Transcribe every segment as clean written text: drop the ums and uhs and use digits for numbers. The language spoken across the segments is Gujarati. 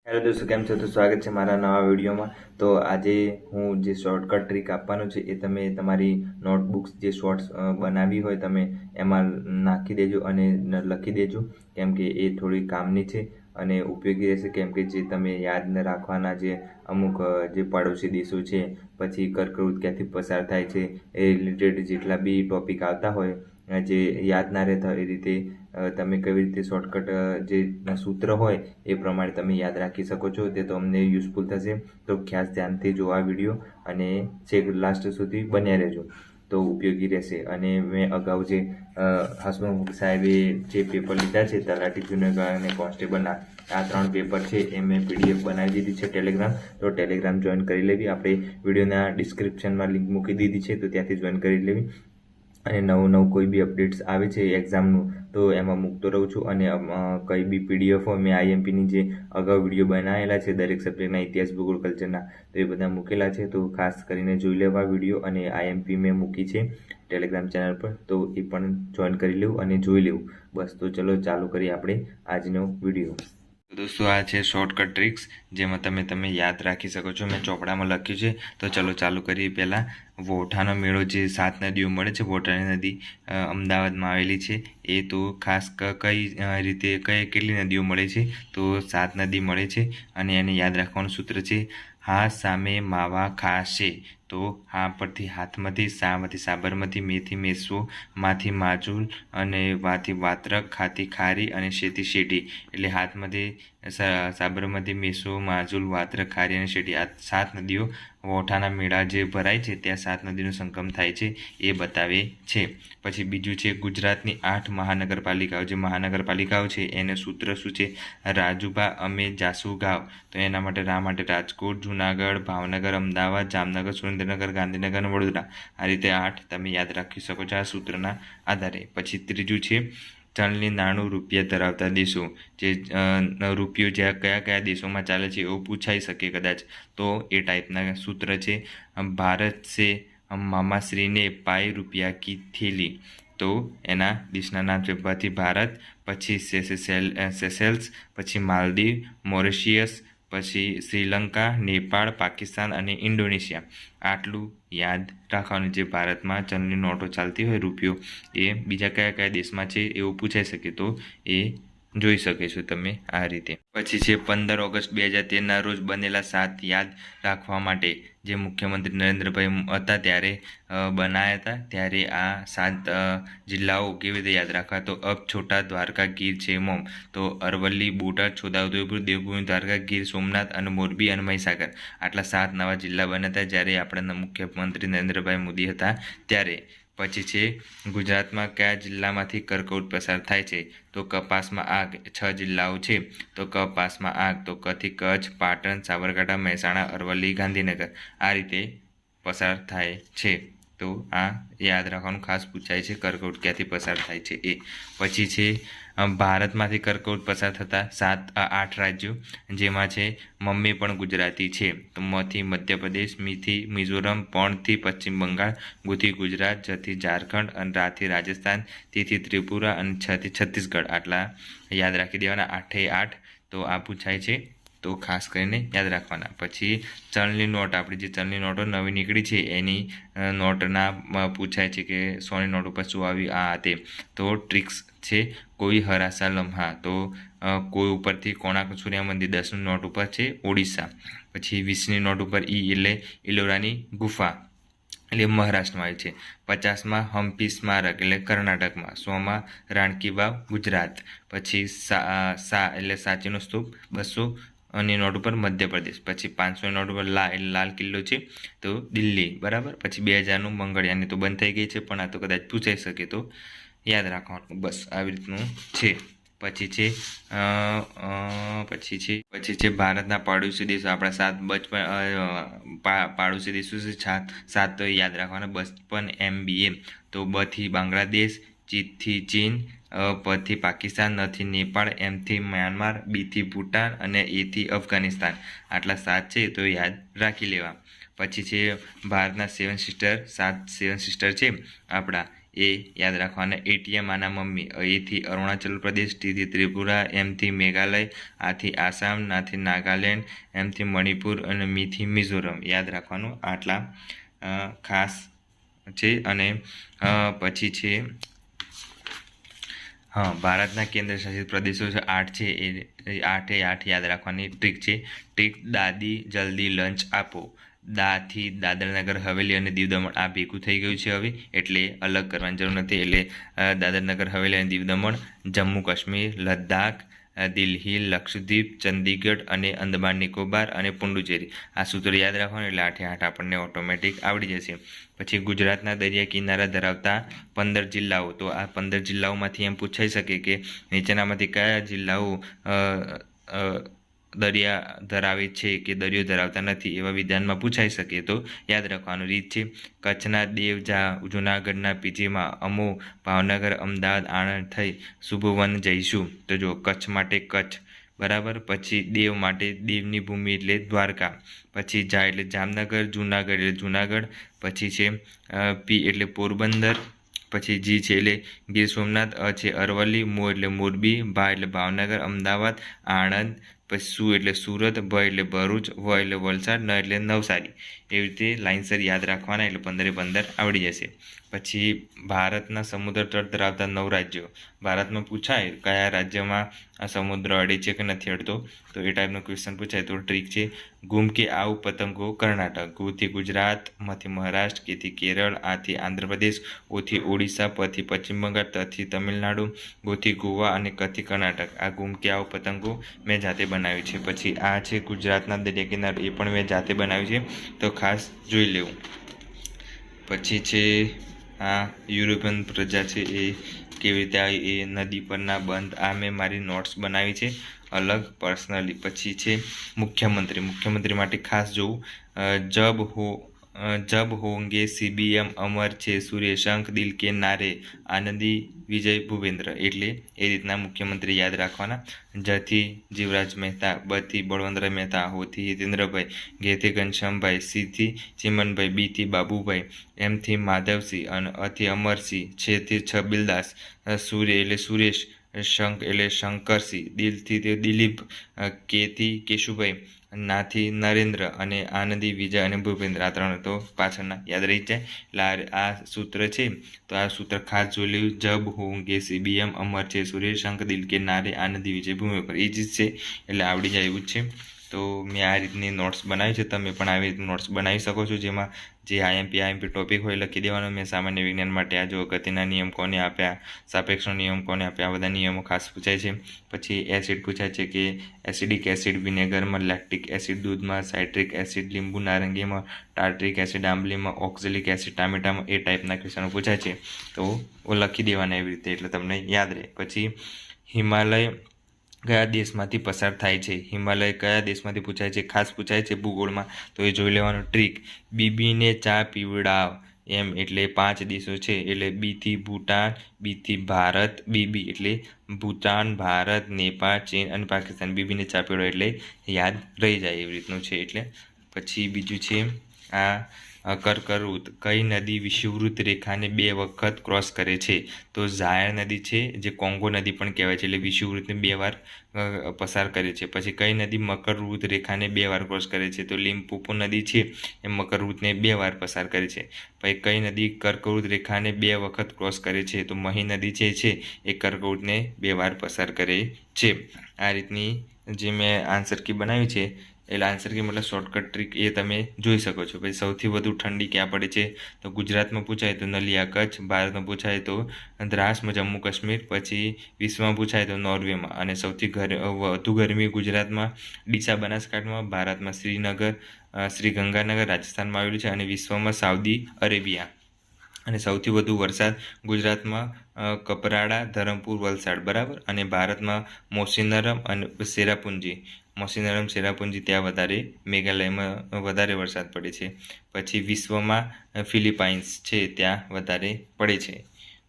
હેલો દોસ્તો, કેમ છો? તો સ્વાગત છે મારા નવા વિડીયોમાં. તો આજે હું જે શોર્ટકટ ટ્રીક આપવાનું છે એ તમે તમારી નોટબુક્સ જે શોર્ટ્સ બનાવી હોય તમે એમાં નાખી દેજો અને લખી દેજો, કેમ કે એ થોડી કામની છે અને ઉપયોગી રહેશે. કેમ કે જે તમે યાદ ન રાખવાના જે અમુક જે પડોશી દેશો છે, પછી કર્કવૃત ક્યાંથી પસાર થાય છે એ રિલેટેડ જેટલા બી ટોપિક આવતા હોય જે યાદ ના રહેતા હોય, એ રીતે તમે કેવી રીતે શોર્ટકટ જે સૂત્ર હોય એ પ્રમાણે તમે યાદ રાખી શકો છો. તે તમને યુઝફુલ થશે. તો ખાસ ધ્યાનથી જો આ વિડીયો અને છેક લાસ્ટ સુધી બન્યા રહેજો તો ઉપયોગી રહેશે. અને મેં અગાઉ જે હસમુખ સાહેબે જે પેપર લીધા છે તલાટી જુનાગઢ અને કોન્સ્ટેબલના, આ 3 પેપર છે એ મેં PDF બનાવી દીધી છે ટેલિગ્રામ. તો ટેલિગ્રામ જોઈન કરી લેવી. આપણે વિડીયોના ડિસ્ક્રિપ્શનમાં લિંક મૂકી દીધી છે, તો ત્યાંથી જોઈન કરી લેવી. અને નવું કોઈ બી અપડેટ્સ આવે છે એક્ઝામનું તો એમાં મૂકતો રહું છું. અને કંઈ બી PDF હોય, મેં IMPની જે અગાઉ વિડીયો બનાવેલા છે દરેક સબ્જેક્ટના, ઇતિહાસ, ભૂગોળ, કલ્ચરના, તો એ બધા મૂકેલા છે. તો ખાસ કરીને જોઈ લેવા વિડીયો. અને IMP મેં મૂકી છે ટેલિગ્રામ ચેનલ પર, તો એ પણ જોઈન કરી લેવું અને જોઈ લેવું. બસ, તો ચલો ચાલુ કરીએ આપણે આજનો વિડીયો. તો દોસ્તો, આ છે શોર્ટકટ ટ્રિક્સ જેમાં તમે યાદ રાખી શકો છો. મેં ચોપડામાં લખ્યું છે. તો ચલો ચાલુ કરીએ. પહેલાં વોઠાનો મેળો જે 7 નદીઓ મળે છે, વોઠાની નદી અમદાવાદમાં આવેલી છે. એ તો ખાસ કઈ રીતે કેટલી નદીઓ મળે છે? તો 7 નદી મળે છે. અને એને યાદ રાખવાનું સૂત્ર છે હા સામે માવા ખાશે. તો હા પરથી હાથમાંથી, સામાંથી સાબરમતી, મેથી મેસવો, માંથી માજુલ, અને વાથી વાત્રક, ખાથી ખારી, અને શેથી શેઢી. એટલે હાથમાંથી સાબરમતી, મેસો, માજુલ, વાત્રક, ખારી અને શેઢી, આ 7 નદીઓ વોઠાના મેળા જે ભરાય છે ત્યાં 7 નદીનો સંગમ થાય છે એ બતાવે છે. પછી બીજું છે ગુજરાતની 8 મહાનગરપાલિકાઓ. જે મહાનગરપાલિકાઓ છે એને સૂત્ર શું છે? રાજુભા અમે જાસુ ગાવ. તો એના માટે રાજકોટ, જુનાગઢ, ભાવનગર, અમદાવાદ, જામનગર, સુરેન્દ્રનગર, ગાંધીનગર અને વડોદરા. આ રીતે 8 તમે યાદ રાખી શકો છો આ સૂત્રના આધારે. પછી ત્રીજું છે ચલણી નાણું રૂપિયા ધરાવતા દેશો. જે રૂપિયો જ્યાં કયા દેશોમાં ચાલે છે એવું પૂછાઈ શકે કદાચ, તો એ ટાઈપના સૂત્ર છે. ભારત સે મામાશ્રીને પાઈ રૂપિયા કી થેલી. તો એના દેશના નામ છે પછી ભારત, પછી સેસેલ્સ, પછી માલદીવ, મોરિશિયસ, પછી શ્રીલંકા, નેપાળ, પાકિસ્તાન અને ઇન્ડોનેશિયા. આટલું યાદ રાખવાનું. જે ભારતમાં ચલણી નોટો ચાલતી હોય રૂપિયો, એ બીજા કયા દેશમાં છે એવું પૂછાઈ શકે, તો એ જોઈ શકે છો તમે આ રીતે. પછી છે 15 ઓગસ્ટ 2013ના રોજ બનેલા 7 યાદ રાખવા માટે. જે મુખ્યમંત્રી નરેન્દ્રભાઈ હતા ત્યારે બનાવ્યા હતા. ત્યારે આ 7 જિલ્લાઓ કેવી રીતે યાદ રાખવા? તો અબ, છોટા, દ્વારકા, ગીર, છેમોમ. તો અરવલ્લી, બોટાદ, છોટાઉદેપુર, દેવભૂમિ, દ્વારકા, ગીર સોમનાથ અને મોરબી અને મહીસાગર. આટલા 7 નવા જિલ્લા બન્યા હતા જ્યારે આપણા મુખ્યમંત્રી નરેન્દ્રભાઈ મોદી હતા ત્યારે. પછી છે ગુજરાતમાં કયા જિલ્લામાંથી કર્કવૃત પસાર થાય છે? તો કપાસમાં આગ. 6 જિલ્લાઓ છે. તો કપાસમાં આગ. તો કથી કચ્છ, પાટણ, સાબરકાંઠા, મહેસાણા, અરવલ્લી, ગાંધીનગર. આ રીતે પસાર થાય છે. તો આ યાદ રાખવાનું ખાસ પૂછાય છે, કર્કવૃત ક્યાંથી પસાર થાય છે એ. પછી છે ભારતમાંથી કર્કવૃત પસાર થતા 8 રાજ્યો, જેમાં છે મમ્મી પણ ગુજરાતી છે. તો મથી મધ્યપ્રદેશ, મીથી મિઝોરમ, પણથી પશ્ચિમ બંગાળ, ગુથી ગુજરાત, જથી ઝારખંડ, અને રાથી રાજસ્થાન, તીથી ત્રિપુરા અને છથી છત્તીસગઢ. આટલા યાદ રાખી દેવાના, 8 તો આ પૂછાય છે, તો ખાસ કરીને યાદ રાખવાના. પછી ચલણી નોટ, આપણી જે ચલણી નોટો નવી નીકળી છે એની નોટના પૂછાય છે કે 100ની નોટ ઉપર શું આવ્યું આ તે. તો ટ્રિક્સ છે કોઈ હરાસા લમ્હા. તો કોઈ ઉપરથી કોણાર્ક સૂર્ય મંદિર. 10ની નોટ ઉપર છે ઓડિશા. પછી 20ની નોટ ઉપર એટલે ઇલોરાની ગુફા, એટલે મહારાષ્ટ્રમાં આવે છે. 50માં હમ્પી સ્મારક એટલે કર્ણાટકમાં. 100માં રાણકી વાવ, ગુજરાત. પછી એટલે સાચીનો સ્તૂપ 200ની નોટ ઉપર મધ્યપ્રદેશ. પછી 500ની નોટ ઉપર એટલે લાલ કિલ્લો છે તો દિલ્હી, બરાબર. પછી 2000નું મંગળયાનની તો બંધ થઈ ગઈ છે, પણ આ તો કદાચ પૂછાઈ શકે, તો યાદ રાખવાનું. બસ આવી રીતનું છે. પછી છે ભારતના પાડોશી દેશો. આપણા 7 પાડોશી દેશો છે 7 તો યાદ રાખવાના. 55 MBA. તો બથી બાંગ્લાદેશ, ચીથી ચીન, પથી પાકિસ્તાન, નથી નેપાળ, એમથી મ્યાનમાર, બીથી ભૂટાન અને એથી અફઘાનિસ્તાન. આટલા 7 છે તો યાદ રાખી લેવા. પછી છે ભારતના 7 સિસ્ટર છે આપણા, એ યાદ રાખવાના. એટીએમ આના મમ્મી. એથી અરુણાચલ પ્રદેશ, ટીથી ત્રિપુરા, એમથી મેઘાલય, આથી આસામ, નાથી નાગાલેન્ડ, એમથી મણિપુર અને મીથી મિઝોરમ. યાદ રાખવાનું. આટલા ખાસ છે. અને પછી છે ભારતના કેન્દ્ર શાસિત પ્રદેશો છે 8 છે. એ 8 યાદ રાખવાની ટ્રીક છે. ટ્રીક દાદી જલ્દી લંચ આપો. દાથી દાદરનગર હવેલી અને દીવ દમણ આ ભેગું થઈ ગયું છે હવે, એટલે અલગ કરવાની જરૂર નથી. એટલે દાદરનગર હવેલી અને દીવ દમણ, જમ્મુ કાશ્મીર, લદ્દાખ, દિલ્હી, લક્ષદ્વીપ, ચંદીગઢ અને અંદમાન નિકોબાર અને પુડુચેરી. આ સૂત્ર યાદ રાખવાનું. એટલે 8 આપણને ઓટોમેટિક આવડી જશે. પછી ગુજરાતના દરિયા કિનારા ધરાવતા 15 જિલ્લાઓ. તો આ 15 જિલ્લાઓમાંથી એમ પૂછાઈ શકે કે નીચેનામાંથી કયા જિલ્લાઓ દરિયા ધરાવે છે કે દરિયો ધરાવતા નથી, એવા વિધાનમાં પૂછાઈ શકે. તો યાદ રાખવાનું રીત છે. કચ્છના દેવજા, જૂનાગઢના પીજીમાં, અમો, ભાવનગર, અમદાવાદ, આણંદ થઈ શુભવન જઈશું. તો જો કચ્છ માટે કચ્છ, બરાબર. પછી દેવ માટે દેવની ભૂમિ એટલે દ્વારકા. પછી જા એટલે જામનગર, જૂનાગઢ એટલે જૂનાગઢ. પછી છે પી એટલે પોરબંદર. પછી જી છે એટલે ગીર સોમનાથ, અ છે અરવલ્લી, મો એટલે મોરબી, ભા એટલે ભાવનગર, અમદાવાદ, આણંદ. પછી સુ એટલે સુરત, ભ એટલે ભરૂચ, વ એટલે વલસાડ, ન એટલે નવસારી. એવી રીતે લાઇનસર યાદ રાખવાના. એટલે 15 આવડી જશે. પછી ભારતના સમુદ્ર તટ ધરાવતા 9 રાજ્યો. ભારતમાં પૂછાય કયા રાજ્યમાં આ સમુદ્ર અડે છે કે નથી અડતો, તો એ ટાઈપનો ક્વેશ્ચન પૂછાય. તો ટ્રીક છે ગુમ કે આવ પતંગો કર્ણાટક, ગુથી ગુજરાત, મથી મહારાષ્ટ્ર, કેથી કેરળ, આથી આંધ્રપ્રદેશ, ઓથી ઓડિશા, પથી પશ્ચિમ બંગાળ, તથી તમિલનાડુ, ગોથી ગોવા અને કથી કર્ણાટક. આ ગુમ કે આવ પતંગો મેં જાતે બનાવ્યું છે. પછી આ છે ગુજરાતના દરિયા કિનારો, એ પણ મેં જાતે બનાવ્યું છે, તો ખાસ જોઈ લેવું. પછી છે આ યુરોપિયન પ્રજા છે એ કેવી રીતે આવી, એ નદી પરના બંધ. આ મેં મારી નોટ્સ બનાવી છે અલગ પર્સનલી. પછી છે મુખ્યમંત્રી માટે ખાસ જોવું. જબ હોંગે સીબીએમ અમર છે સૂર્ય, શંખ દિલ કે નારે, આનંદી વિજય ભૂપેન્દ્ર. એટલે એ રીતના મુખ્યમંત્રી યાદ રાખવાના. જથી જીવરાજ મહેતા, બથી બળવંતરાય મહેતા, હોથી હિતેન્દ્રભાઈ, ગેથી ઘનશ્યામભાઈ, સીથી ચિમનભાઈ, બીથી બાબુભાઈ, એમથી માધવસિંહ અને અથી અમરસિંહ, છથી છબીલદાસ, સૂર્ય એટલે સુરેશ, શંખ એટલે શંકરસિંહ, દિલથી તે દિલીપ, કેથી કેશુભાઈ, નાથી નરેન્દ્ર અને આનંદી વિજય અને ભૂપેન્દ્ર. આ 3 તો પાછળના યાદ રહી જાય. એટલે આ સૂત્ર છે, તો આ સૂત્ર ખાસ જોઈ લેવું. જબ હોંગે સીબીએમ અમર છે સૂર્ય, શંખ દિલ કે નારે, આનંદી વિજય ભૂમિ પર. એ જ છે, એટલે આવડી જાય એવું જ છે. તો મેં આ રીતની નોટ્સ બનાવી છે. તમે પણ આવી રીતની નોટ્સ બનાવી શકો છો, જેમાં જે આઈએમપી ટોપિક હોય લખી દેવાનો. મેં સામાન્ય વિજ્ઞાન માટે આ જો ગતિના નિયમ કોને આપ્યા, સાપેક્ષનો નિયમ કોને આપ્યા, આ બધા નિયમો ખાસ પૂછાય છે. પછી એસિડ પૂછાય છે કે એસિડિક એસિડ વિનેગરમાં, લેક્ટિક એસિડ દૂધમાં, સાઇટ્રિક એસિડ લીંબુ નારંગીમાં, ટાર્ટ્રિક એસિડ આંબલીમાં, ઓક્ઝેલિક એસિડ ટામેટામાં. એ ટાઈપના ક્વેશ્ચનો પૂછાય છે, તો લખી દેવાના એવી રીતે, એટલે તમને યાદ રહે. પછી હિમાલય કયા દેશમાંથી પસાર થાય છે. હિમાલય કયા દેશમાંથી પૂછાય છે, ખાસ પૂછાય છે ભૂગોળમાં, તો એ જોઈ લેવાનું. ટ્રીક બીબીને ચા પીવડાવ. એમ એટલે 5 દેશો છે, એટલે બીથી ભૂટાન, બીથી ભારત, બીબી એટલે ભૂટાન, ભારત, નેપાળ, ચીન અને પાકિસ્તાન. બીબીને ચા પીવડાવ એટલે યાદ રહી જાય એવી રીતનું છે. એટલે પછી બીજું છે આ કર્કવૃત. કઈ નદી વિષુવવૃત્ત રેખાને 2 વખત ક્રોસ કરે છે. તો ઝાયર નદી છે, જે કોંગો નદી પણ કહેવાય છે, એટલે વિષુવવૃત્તને 2 વાર પસાર કરે છે. પછી કઈ નદી મકરવૃત્ત રેખાને 2 વાર ક્રોસ કરે છે. તો લિમ્પોપો નદી છે એ મકરવૃત્તને 2 વાર પસાર કરે છે. પછી કઈ નદી કર્કવૃત્ત રેખાને 2 વખત ક્રોસ કરે છે. તો મહી નદી છે એ કર્કવૃત્તને 2 વાર પસાર કરે છે. આ રીતની જે મેં આન્સર કી બનાવી છે, એટલે આન્સર કી મતલબ શોર્ટકટ ટ્રીક એ તમે જોઈ શકો છો. પછી સૌથી વધુ ઠંડી ક્યાં પડે છે, તો ગુજરાતમાં પૂછાય તો નલિયા કચ્છ, ભારતમાં પૂછાય તો દ્રાસમાં જમ્મુ કાશ્મીર, પછી વિશ્વમાં પૂછાય તો નોર્વેમાં. અને સૌથી વધુ ગરમી ગુજરાતમાં ડીસા બનાસકાંઠામાં, ભારતમાં શ્રીનગર, શ્રી ગંગાનગર રાજસ્થાનમાં આવેલું છે, અને વિશ્વમાં સાઉદી અરેબિયા. અને સૌથી વધુ વરસાદ ગુજરાતમાં કપરાડા, ધરમપુર, વલસાડ, બરાબર. અને ભારતમાં મોસીનરમ અને શેરાપુંજી ત્યાં વધારે, મેઘાલયમાં વધારે વરસાદ પડે છે. પછી વિશ્વમાં ફિલિપાઇન્સ છે ત્યાં વધારે પડે છે.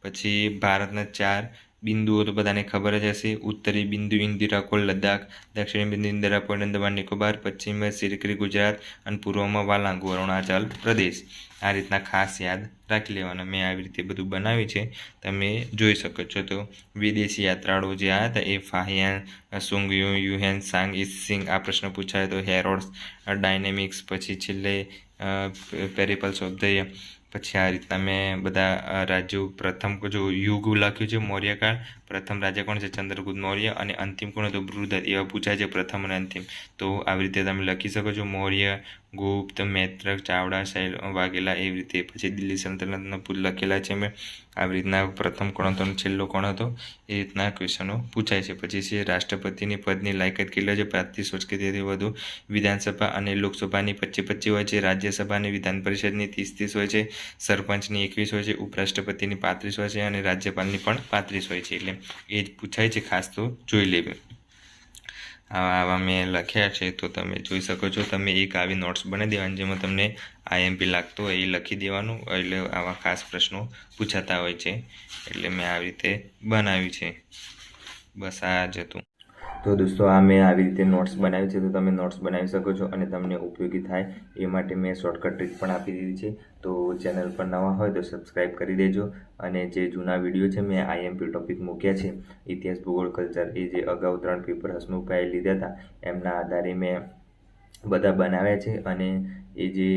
પછી ભારતના 4 બિંદુઓ તો બધાને ખબર જ હશે. ઉત્તરી બિંદુ ઇન્દિરા કોલ લદ્દાખ, દક્ષિણી બિંદુ ઇન્દિરા પોઈન્ટ અંદમાન નિકોબાર, પશ્ચિમમાં સિરક્રી ગુજરાત અને પૂર્વમાં વાલાંગુ અરુણાચલ પ્રદેશ. આ રીતના ખાસ યાદ રાખી લેવાના. મેં આવી રીતે બધું બનાવ્યું છે, તમે જોઈ શકો છો. તો વિદેશી યાત્રાળુઓ જે આવ્યા હતા એ ફાહિયાન, સુંગયુ, યુહેન સાંગ, ઇસિંગ. આ પ્રશ્ન પૂછાય તો હેરોડ્સ ડાયનેમિક્સ. પછી છેલ્લે પેરિપલ્સ ઓફ ધ. પછી આ રીતના મેં બધા રાજ્યો. પ્રથમ જો યુગ લખ્યું છે મૌર્યકાળ. પ્રથમ રાજા કોણ છે? ચંદ્રગુપ્ત મૌર્ય. અને અંતિમ કોણ હતું? બૃહદત્ત. એવા પૂછાય છે પ્રથમ અને અંતિમ. તો આવી રીતે તમે લખી શકો છો. મૌર્ય, ગુપ્ત, મૈત્રક, ચાવડા, શૈલ, વાઘેલા, એવી રીતે. પછી દિલ્હી સલ્તનતના લખેલા છે મેં. આવી રીતના પ્રથમ કોણ હતો, છેલ્લો કોણ હતો, એ રીતના ક્વેશ્ચનો પૂછાય છે. પછી છે રાષ્ટ્રપતિની પદની લાયકાત કેટલી છે? 35 વર્ષ કે તેથી વધુ. વિધાનસભા અને લોકસભાની 25-25 હોય છે. રાજ્યસભા અને વિધાન પરિષદની 30-30 હોય છે. સરપંચની 21 હોય છે. ઉપરાષ્ટ્રપતિની 35 હોય છે. અને રાજ્યપાલની પણ 35 હોય છે. એટલે એ જ પૂછાય છે, ખાસ તો જોઈ લેવું. આવા મેં લખ્યા છે, તો તમે જોઈ શકો છો. તમે એક આવી નોટ્સ બનાવી દેવાની જેમાં તમને આઈએમપી લાગતો હોય એ લખી દેવાનું. એટલે આવા ખાસ પ્રશ્નો પૂછાતા હોય છે. એટલે મેં આવી રીતે બનાવ્યું છે. બસ આ જ હતું. તો દોસ્તો, આ મેં આવી રીતે નોટ્સ બનાવી છે, તો તમે નોટ્સ બનાવી શકો છો અને તમને ઉપયોગી થાય એ માટે મેં શોર્ટકટ ટ્રીક પણ આપી દીધી છે. તો ચેનલ પર નવા હોય તો સબસ્ક્રાઈબ કરી દેજો. અને જે જૂના વિડીયો છે મેં આઈએમપી ટોપિક મૂક્યા છે, ઇતિહાસ, ભૂગોળ, કલ્ચર, એ જે અગાઉ 3 પેપર હસમુખભાઈએ લીધા હતા એમના આધારે મેં બધા બનાવ્યા છે. અને એ જે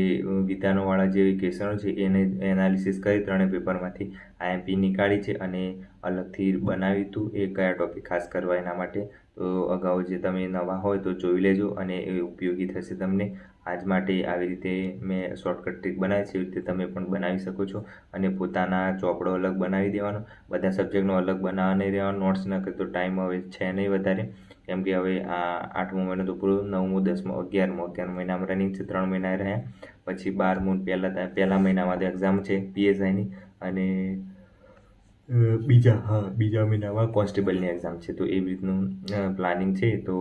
વિધાનોવાળા જે ક્વેશ્ચનો છે એને એનાલિસિસ કરી 3 પેપરમાંથી આઈએમપી નીકાળી છે અને અલગથી બનાવ્યું હતું એ કયા ટોપિક ખાસ કરવા એના માટે. તો અગાઉ જે તમે નવા હોય તો જોઈ લેજો અને એ ઉપયોગી થશે તમને. આજ માટે આવી રીતે મેં શોર્ટકટ ટ્રીક બનાવી છે, એવી રીતે તમે પણ બનાવી શકો છો. અને પોતાના ચોપડો અલગ બનાવી દેવાનો. બધા સબ્જેક્ટનો અલગ બનાવવા નહીં રહેવાનો. નોટ્સ ન કરે તો ટાઈમ હવે છે નહીં વધારે, કેમ કે હવે આ 8મો મહિનો તો પૂરો, 9મો, 10મો, 11 મહિનામાં રનિંગ છે. 3 મહિના રહ્યા. પછી 12મું પહેલા મહિનામાં તો એક્ઝામ છે પીએસઆઈની. અને બીજા મહિનામાં કોન્સ્ટેબલની એક્ઝામ છે. તો એવી રીતનું પ્લાનિંગ છે. તો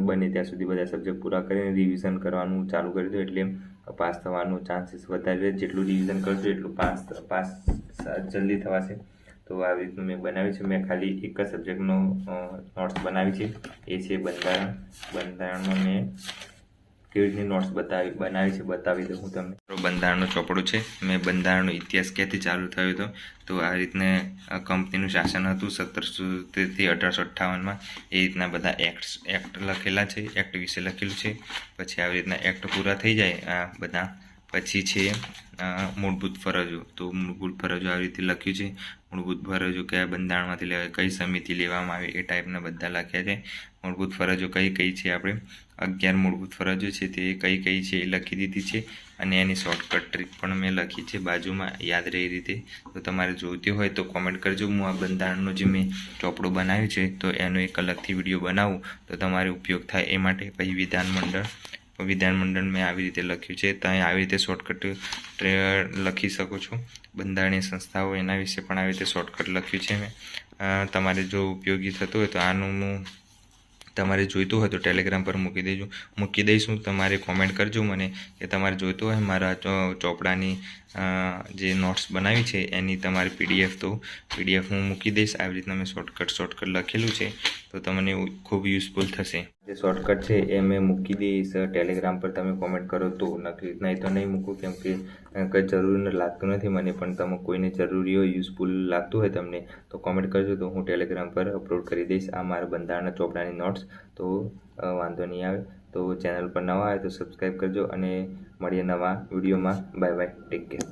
બને ત્યાં સુધી બધા સબ્જેક્ટ પૂરા કરીને રિવિઝન કરવાનું ચાલુ કરી દો, એટલે પાસ થવાનું ચાન્સીસ વધારે. જેટલું રિવિઝન કરશો એટલું પાસ જલ્દી થવાશે. તો આવી રીતનું મેં બનાવ્યું છે. મેં ખાલી એક જ સબ્જેક્ટનો નોટ્સ બનાવી છે, એ છે બંધારણ. બંધારણમાં મેં કેવી રીતની નોટ્સ બનાવી છે બતાવી દઉં હું તમને. બંધારણનો ચોપડો છે. મેં બંધારણનો ઇતિહાસ ક્યાંથી ચાલુ થયો હતો, તો આ રીતને કંપનીનું શાસન હતું 1773 1858માં. એ રીતના બધા એક્ટ લખેલા છે. એક્ટ વિશે લખેલું છે. પછી આવી રીતના એક્ટ પૂરા થઈ જાય આ બધા પછી છે મૂળભૂત ફરજો. તો મૂળભૂત ફરજો આવી રીતે લખ્યું છે. મૂળભૂત ફરજો કયા બંધારણમાંથી લેવાય, કઈ સમિતિ લેવામાં આવે, એ ટાઈપના બધા લખ્યા છે. મૂળભૂત ફરજો કઈ છે, આપણે 11 મૂળભૂત ફરજો છે તે કઈ છે એ લખી દીધી છે. અને એની શોર્ટકટ ટ્રીક પણ મેં લખી છે બાજુમાં, યાદ રહે એ રીતે. તો તમારે જોઈતી હોય તો કોમેન્ટ કરજો. હું આ બંધારણનો જે મેં ચોપડો બનાવ્યો છે તો એનો એક અલગથી વિડીયો બનાવું તો તમારે ઉપયોગ થાય એ માટે. પછી વિધાનમંડળ મેં આવી રીતે લખ્યું છે. તમે આવી રીતે શોર્ટકટ લખી શકો છો. બંધારણીય સંસ્થાઓ એના વિશે પણ આવી રીતે શોર્ટકટ લખ્યું છે મેં. તમારે જો ઉપયોગી થતું હોય તો આનું હું તમારે જોઈતું હોય તો ટેલિગ્રામ પર મૂકી દઈશું. તમારે કોમેન્ટ કરજો મને કે તમારે જોઈતું હોય મારા ચોપડાની જે નોટ્સ બનાવી છે એની તમારી પીડીએફ, તો પીડીએફ હું મૂકી દઈશ. આવી રીતના મેં શોર્ટકટ લખેલું છે, તો તમને ખૂબ યુઝફુલ થશે. જે શોર્ટકટ છે એ મેં મૂકી દઈશ ટેલિગ્રામ પર. તમે કોમેન્ટ કરો તો, નહીં તો નહીં મૂકું, કેમ કે કંઈ જરૂરી લાગતું નથી મને. પણ તમે કોઈને જરૂરી હોય, યુઝફુલ લાગતું હોય તમને, તો કોમેન્ટ કરજો, તો હું ટેલિગ્રામ પર અપલોડ કરી દઈશ આ મારા બંધારણના ચોપડાની નોટ્સ. તો વાંધો નહીં આવે. તો ચેનલ પર નવા આવે તો સબસ્ક્રાઈબ કરજો અને મળીએ નવા વિડીયોમાં. Bye bye, take care.